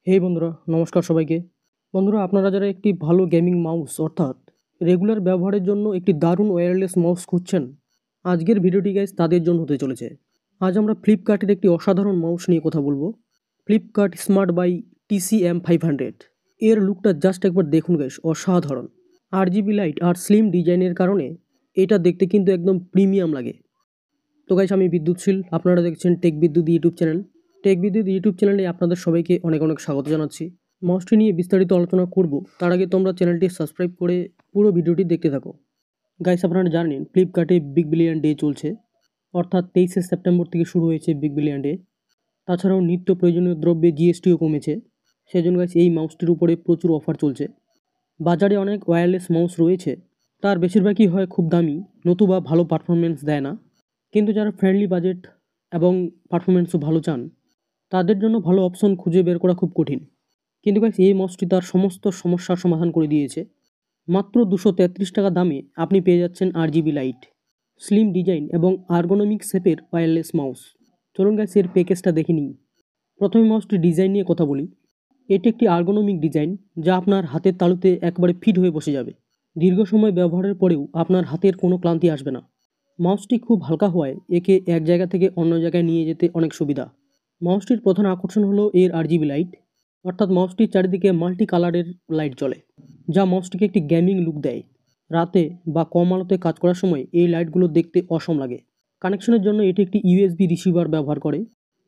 হেই বন্ধুরা, নমস্কার সবাইকে। বন্ধুরা, আপনারা যারা একটি ভালো গেমিং মাউস অর্থাৎ রেগুলার ব্যবহারের জন্য একটি দারুণ ওয়্যারলেস মাউস খুঁজছেন, আজকের ভিডিওটি গাইজ তাদের জন্য হতে চলেছে। আজ আমরা ফ্লিপকার্টের একটি অসাধারণ মাউস নিয়ে কথা বলবো, ফ্লিপকার্ট স্মার্ট বাই TCM500। এর লুকটা জাস্ট একবার দেখুন গাইজ, অসাধারণ। RGB লাইট আর স্লিম ডিজাইনের কারণে এটা দেখতে কিন্তু একদম প্রিমিয়াম লাগে। তো গাইজ, আমি বিদ্যুৎশীল, আপনারা দেখছেন টেক বিদ্যুৎ ইউটিউব চ্যানেল। টেক বিদ্যুৎ ইউটিউব চ্যানেলে আপনাদের সবাইকে অনেক অনেক স্বাগত জানাচ্ছি। মাউসটি নিয়ে বিস্তারিত আলোচনা করব, তার আগে তোমরা চ্যানেলটি সাবস্ক্রাইব করে পুরো ভিডিওটি দেখতে থাকো। গাইস, আপনারা জানেন ফ্লিপকার্টে বিগ বিলিয়ন ডে চলছে, অর্থাৎ 23শে সেপ্টেম্বর থেকে শুরু হয়েছে বিগ বিলিয়ন ডে। তাছাড়াও নিত্য প্রয়োজনীয় দ্রব্যে জিএসটিও কমেছে, সেজন্য গাইস এই মাউসটির উপরে প্রচুর অফার চলছে। বাজারে অনেক ওয়্যারলেস মাউস রয়েছে, তার বেশিরভাগই হয় খুব দামি, নতুবা ভালো পারফরমেন্স দেয় না। কিন্তু যারা ফ্রেন্ডলি বাজেট এবং পারফরমেন্সও ভালো চান, তাদের জন্য ভালো অপশন খুঁজে বের করা খুব কঠিন। কিন্তু গাইস, এই মাউসটি তার সমস্ত সমস্যার সমাধান করে দিয়েছে। মাত্র 233 টাকা দামে আপনি পেয়ে যাচ্ছেন RGB লাইট, স্লিম ডিজাইন এবং আর্গোনমিক শেপের ওয়্যারলেস মাউস। চলুন গাইস, এর প্যাকেজটা দেখে নিই। প্রথমে মাউসটি ডিজাইন নিয়ে কথা বলি। এটি একটি আর্গোনমিক ডিজাইন, যা আপনার হাতের তালুতে একবারে ফিট হয়ে বসে যাবে। দীর্ঘ সময় ব্যবহারের পরেও আপনার হাতের কোনো ক্লান্তি আসবে না। মাউসটি খুব হালকা হওয়ায় একে এক জায়গা থেকে অন্য জায়গায় নিয়ে যেতে অনেক সুবিধা। মাউসটির প্রধান আকর্ষণ হলো এর RGB লাইট, অর্থাৎ মাউসটির চারিদিকে মাল্টি কালারের লাইট জ্বলে, যা মাউসটিকে একটি গেমিং লুক দেয়। রাতে বা কম আলোতে কাজ করার সময় এই লাইটগুলো দেখতে অসম লাগে। কানেকশনের জন্য এটি একটি USB রিসিভার ব্যবহার করে।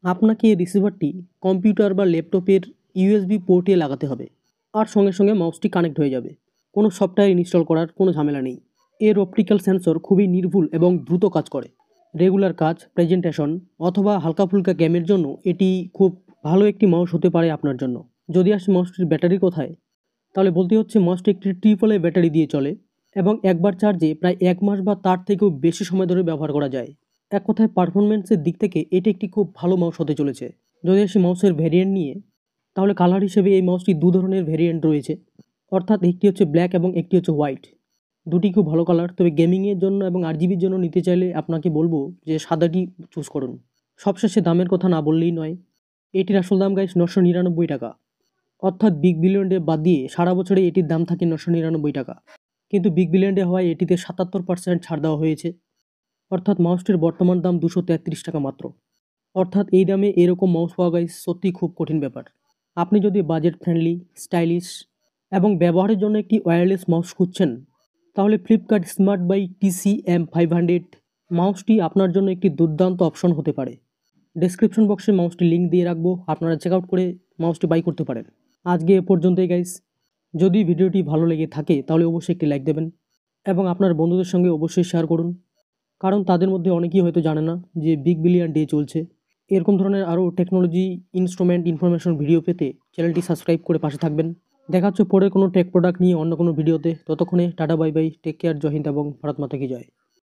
আপনাকে এই রিসিভারটি কম্পিউটার বা ল্যাপটপের USB পোর্টে লাগাতে হবে, আর সঙ্গে সঙ্গে মাউসটি কানেক্ট হয়ে যাবে। কোনো সফটওয়্যার ইনস্টল করার কোনো ঝামেলা নেই। এর অপটিক্যাল সেন্সর খুবই নির্ভুল এবং দ্রুত কাজ করে। রেগুলার কাজ, প্রেজেন্টেশন অথবা হালকা ফুলকা গেমের জন্য এটি খুব ভালো একটি মাউস হতে পারে আপনার জন্য। যদি আসে মাউসটির ব্যাটারির কথায়, তাহলে বলতে হচ্ছে মাউসটি একটি AAA ব্যাটারি দিয়ে চলে এবং একবার চার্জে প্রায় 1 মাস বা তার থেকেও বেশি সময় ধরে ব্যবহার করা যায়। এক কথায় পারফরমেন্সের দিক থেকে এটি একটি খুব ভালো মাউস হতে চলেছে। যদি আসে মাউসের ভ্যারিয়েন্ট নিয়ে, তাহলে কালার হিসেবে এই মাউসটি দু ধরনের ভ্যারিয়েন্ট রয়েছে, অর্থাৎ একটি হচ্ছে ব্ল্যাক এবং একটি হচ্ছে হোয়াইট। দুটি খুব ভালো কালার, তবে গেমিংয়ের জন্য এবং RGBর জন্য নিতে চাইলে আপনাকে বলবো যে সাদাটি চুজ করুন। সবশেষে দামের কথা না বললেই নয়, এটির আসল দাম গাইস 999 টাকা, অর্থাৎ বিগ বিলিয়ন ডে বাদ দিয়ে সারা বছরে এটির দাম থাকে 999 টাকা। কিন্তু বিগ বিলিয়ন ডে হওয়ায় এটিতে 77% ছাড় দেওয়া হয়েছে, অর্থাৎ মাউসটির বর্তমান দাম 233 টাকা মাত্র। অর্থাৎ এই দামে এরকম মাউস পাওয়া গাইস সত্যি খুব কঠিন ব্যাপার। আপনি যদি বাজেট ফ্রেন্ডলি, স্টাইলিশ এবং ব্যবহারের জন্য একটি ওয়্যারলেস মাউস খুঁজছেন, তাহলে ফ্লিপকার্ট স্মার্ট বাই TCM500 মাউসটি আপনার জন্য একটি দুর্দান্ত অপশন হতে পারে। ডেসক্রিপশন বক্সে মাউসটির লিঙ্ক দিয়ে রাখবো, আপনারা চেক আউট করে মাউসটি বাই করতে পারেন। আজকে এ পর্যন্তই গাইস। যদি ভিডিওটি ভালো লেগে থাকে তাহলে অবশ্যই একটি লাইক দেবেন এবং আপনার বন্ধুদের সঙ্গে অবশ্যই শেয়ার করুন, কারণ তাদের মধ্যে অনেকেই হয়তো জানে না যে বিগ বিলিয়ন ডে চলছে। এরকম ধরনের আরও টেকনোলজি, ইনস্ট্রুমেন্ট, ইনফরমেশন ভিডিও পেতে চ্যানেলটি সাবস্ক্রাইব করে পাশে থাকবেন। দেখা হচ্ছে পরে কোনো টেক প্রোডাক্ট নিয়ে অন্য কোনো ভিডিওতে। ততক্ষণে tata, bye bye, take care, Jai Hind এবং ভারত মাতা কি জয়।